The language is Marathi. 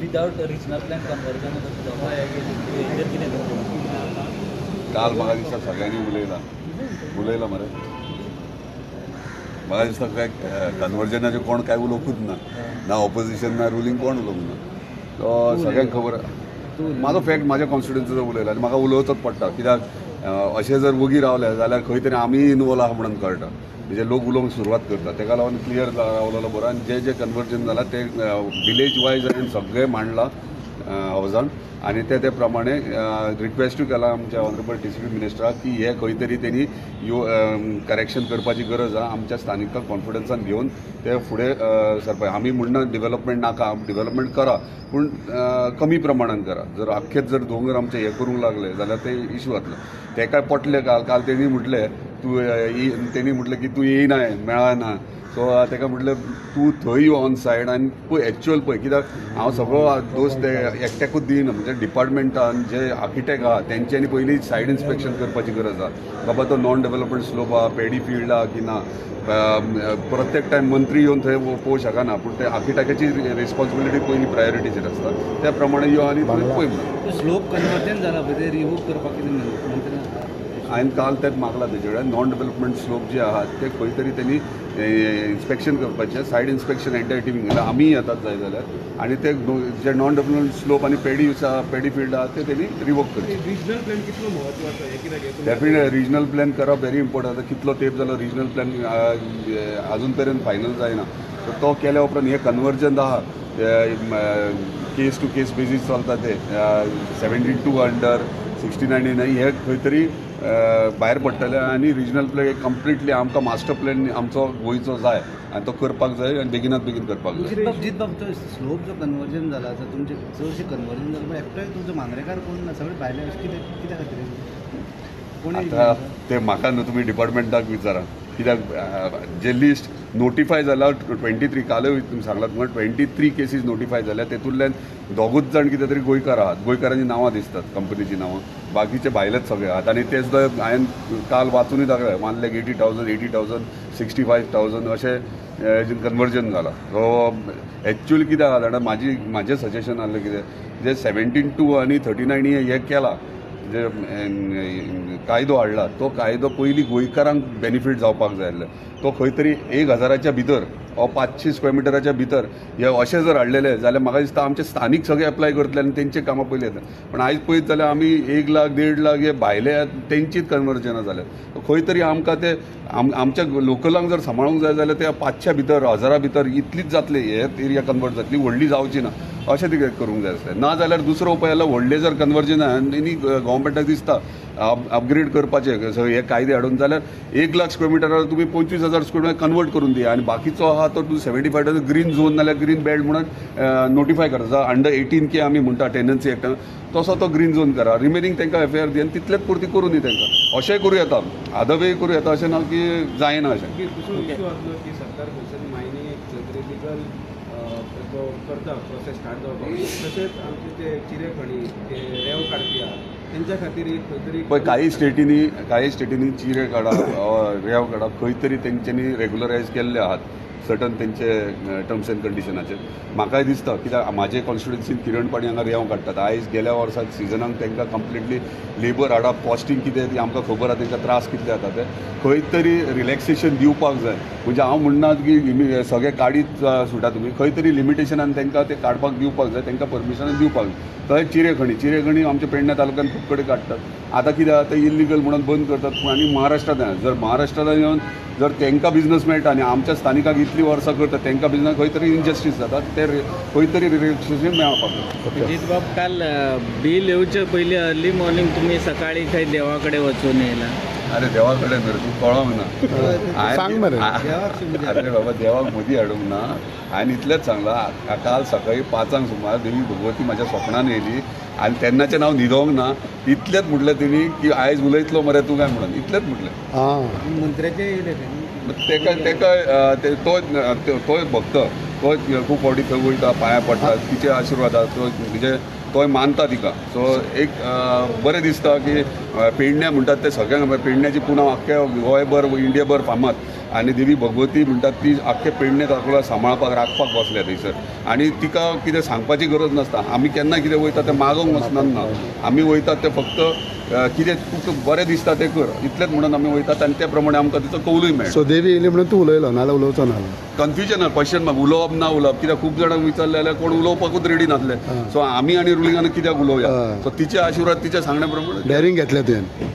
विदाउट रिजनल प्लॅन कन्वर्जन काल म्हाका दिसता सगळ्यांनी उलयला मरे म्हाका दिसता काय कन्वर्जनाचे कोण काय उलोवंकूच ना ऑपोजिशन ना रुलींग कोण उलोवंक ना तो सगळ्यांक खबर म्हाजो फॅक्ट म्हाज्या कॉन्स्टिट्युन्सीचो उलयला आनी म्हाका उलोवचोच पडटा कित्याक अशें जर वगी रावले जाल्यार खंय तरी आमी इनवॉल्व आहा म्हणून कळटा म्हणजे लोक उलोवंक सुरवात करता तेका लागून क्लियर रावलेलो बरो आनी जे कन्वर्जन जाला ते विलेज वायज हांवें सगळें मांडलां हावजान आनी ते प्रमाणे रिक्वेस्टूय केला आमच्या ऑनरेबल डिस्ट्रिक्ट मिनिस्टराक की हे खंय तरी तेणी करेक्शन करपाची गरज आहा आमच्या स्थानिकांक कॉन्फिडन्सान घेवन ते फुडें सरपा आमी म्हणना डेव्हलपमेंट नाका डेव्हलपमेंट करा पूण कमी प्रमाणान करा जर आख्खेच जर दोंगर आमचे हे करूंक लागले जाल्यार ते इश्यू जातलो तेका पटले काल तेणी म्हटले तेणी म्हटलें की तूं येयना मेळना सो तेका म्हटलें तूं थंय यो ऑन सायड आनी पळय एक्चुअल पळय कित्याक हांव सगळो दोस ते एकट्याकूच दिना म्हणजे डिपार्टमेंटान जे आर्किटेक्ट आहा तेंच्यांनी पयलीं सायड इन्स्पेक्शन करपाची गरज आहा बाबा तो नॉन डेव्हलपमेंट स्लोप आहा पेडी फील्ड आहा की ना प्रत्येक टायम मंत्री येवन थंय पळोवंक शकना पूण ते आर्किटेक्टाची रिस्पॉन्सिबिलिटी पयलीं प्रायोरिटीचेर आसता त्या प्रमाणे यो आनी थंय पळय म्हणून स्लोप कन्वर्जन जाला पळय ते रिमूव करपाक कितें हांवें काल तेच मागला तेजे कडेन नॉन डेव्हलपमेंट स्लोप जे आहात ते खंय तरी त्यांनी इन्स्पेक्शन करपाचें सायड इन्स्पेक्शन एंटायर टिमींग घाला आमी येतात जाय जाल्यार आनी ते जे नॉन डेव्हलपमेंट स्लोप आनी पेडी फील्ड आहा ते त्यांनी रिवोक करचे रिजनल प्लॅन कितलो म्हत्वाचो हे कित्याक डेफिनेटली रिजनल प्लॅन करप व्हेरी इम्पॉर्टंट आतां कितलो तेंप जालो रिजनल प्लॅन अजून पर्यंत फायनल जायना सो तो केल्या उपरांत हे कन्वर्जन आहा केस टू केस बेजीस चलता ते 72 अंडर 69 हे खंय तरी भायर पडटले आनी रिजनल प्लॅन कंप्लिटली आमकां मास्टर प्लॅन आमचो गोंयचो जाय आनी तो करपाक जाय आनी बेगिनात बेगीन करपाक जाय जित बाब तो स्लोप जो कन्वर्जन जाला आसा तुमचे चडशें कन्वर्जन जालां एकटोय तुमचो मांद्रेकार कोण ना सगळे भायले अशें कित्या खातीर कोणी आतां ते म्हाका न्हू तुमी डिपार्टमेंटाक विचारा कित्याक जे लिस्ट नोटिफाय जाला 23 कालूय तुमी सांगलात म्हणून 23 केसीस नोटिफाय जाल्या तेतूंतल्यान दोगूच जाण कितें तरी गोंयकार आहात गोंयकारांची नांवां दिसतात कंपनीची नांवां बाकीचे भायलेच सगळे आहात आनी ते सुद्दां हांवें काल वाचूनय दाखयलें मानले 80,000 65,000 अशें कन्वर्जन जाला सो एक्चुअली कितें आहा जाणा म्हाजें सजेशन आहलें कितें जे 72 आनी 39 हे केला जे कायदो हाडला तो कायदो पयलीं गोंयकारांक बेनिफीट जावपाक जाय आसलें तो खंय तरी 1,000च्या भितर वा 500 स्क्वेअर मिटराच्या भितर हे अशें जर हाडलेले जाल्यार म्हाका दिसता आमचे स्थानीक सगळे एप्लाय करतले आनी तेंचे कामां पयलीं येता पण आयज पळयत जाल्यार आमी 1 लाख 1.5 लाख हे भायले तेंचीच कन्वर्जनां जाल्यात खंय तरी आमकां ते आमच्या लोकलांक जर सांबाळूंक जाय जाल्यार ते 500 भितर 1000 भितर इतलीच जातली हे एरिया कन्वर्ट जातली व्हडली जावची ना अशें ते करूंक जाय आसलें ना जाल्यार दुसरो उपाय आसलो व्हडले जर कन्वर्जन आनी गव्हर्मेंटाक दिसता अपग्रेड करपाचे हे कायदे हाडून जाल्यार 1 लाख स्क्वेअर मिटरार तुमी 25,000 स्क्वेअर मिटर कन्वर्ट करून दिया आनी बाकीचो आहा तो 75 ग्रीन झोन नाल्यार ग्रीन बेल्ट म्हणून नोटिफाय करता अंडर 18 के आमी म्हणटा टेनन्सी एक्ट तसो तो ग्रीन झोन करा रिमेनिंग तांकां एफआयआर दी आनी तितलेच पुरती करून दी तांकां अशेंय करूं येता आदवेय करूं येता अशें ना की जायना अशें दुसरो इश्यू आसलो की सरकार खंयसर मायनींग इलिगल करता प्रोसेस स्टार्ट जावपाक तशेंच आमचे ते चिरेखणी ते रेंव काडपी आहा तेंच्या खातीर खंय तरी पळय काही स्टेटींनी चिरे काडप रेंव काडप खंय तरी तेंच्यांनी रेग्युलरायज केल्ले आहात सर्टन तेंचे टर्म्स एंड कंडिशनाचेर म्हाकाय दिसता कित्याक म्हाजे कॉन्स्टिट्युन्सीन किरणपाणी हांगा रेंव काडटात आयज गेल्या वर्साक सिजनाक तांकां कंप्लिटली लेबर हाडप कॉस्टींग कितें ती आमकां खबर आहा तांकां त्रास कितले जाता ते खंय तरी रिलॅक्सेशन दिवपाक जाय म्हणजे हांव म्हणना की सगळे काडीत सुटा तुमी खंय तरी लिमिटेशनान तांकां ते काडपाक दिवपाक जाय तांकां परमिशन दिवपाक जाय थंय चिरेखणी आमच्या पेडण्या तालुक्यान खूब कडेन काडटात आतां कितें आतां इल्लिगल म्हणून बंद करतात आनी महाराष्ट्रांत जर महाराष्ट्रांत येवन जर तांकां बिझनस मेळटा आनी आमच्या स्थानिकांक इतली वर्सां करता तांकां बिझनस खंय तरी इनजस्टीस जाता ते खंय तरी रिलॅक्सेशन मेळपाक जित बाब काल बिल येवचे पयलीं अर्ली मॉर्निंग तुमी सकाळी खंय देवा कडेन वचून येयला अरे देवा कडेन तूं कळोंक ना अरे बाबा देवाक मदीं हाडूंक ना हांवें इतलेंच सांगलां काल सकाळी 5 सुमार देवी भगवती म्हाज्या स्वप्नान येयली आनी तेन्नाचें हांव न्हिदोंक ना इतलेंच म्हटलें तेणी की आयज उलयतलो मरे तूं काय म्हणून इतलेंच म्हटलें मंत्र्याचे येयले तो भक्त तो खूब फावटी थंय वयता पांयां पडटा तिचे आशिर्वादा म्हणजे तो मानता तिका सो एक बरें दिसता की पेडण्या म्हणटात ते सगळ्यांक पेडण्याची पुनाव आख्ख्या गोंयभर इंडियाभर फामाद आनी देवी भगवती म्हणटात ती आख्खे पेडणे ताका सांबाळपाक राखपाक बसल्या थंयसर आनी तिका कितें सांगपाची गरज नासता आमी केन्ना कितें वयता तें मागोंक वचनात ना आमी वयतात ते फक्त कितें तुका बरें दिसता तें कर इतलेंच म्हणून आमी वयतात आनी त्या प्रमाणे आमकां तिचो कौलूय मेळटा सो देवी येयली म्हणून तूं उलयलो नाल्यार उलोवचो नाहलो कन्फ्युजन क्वेश्चन मार्क उलोवप ना उलोवप कित्याक खूब जाणांक विचारलें जाल्यार कोण उलोवपाकूच रेडी नासले सो आमी आनी रुलिंगान कित्याक उलोवया सो तिचे आशिर्वाद तिच्या सांगण्या प्रमाणे डॅरिंग घेतलें तुवें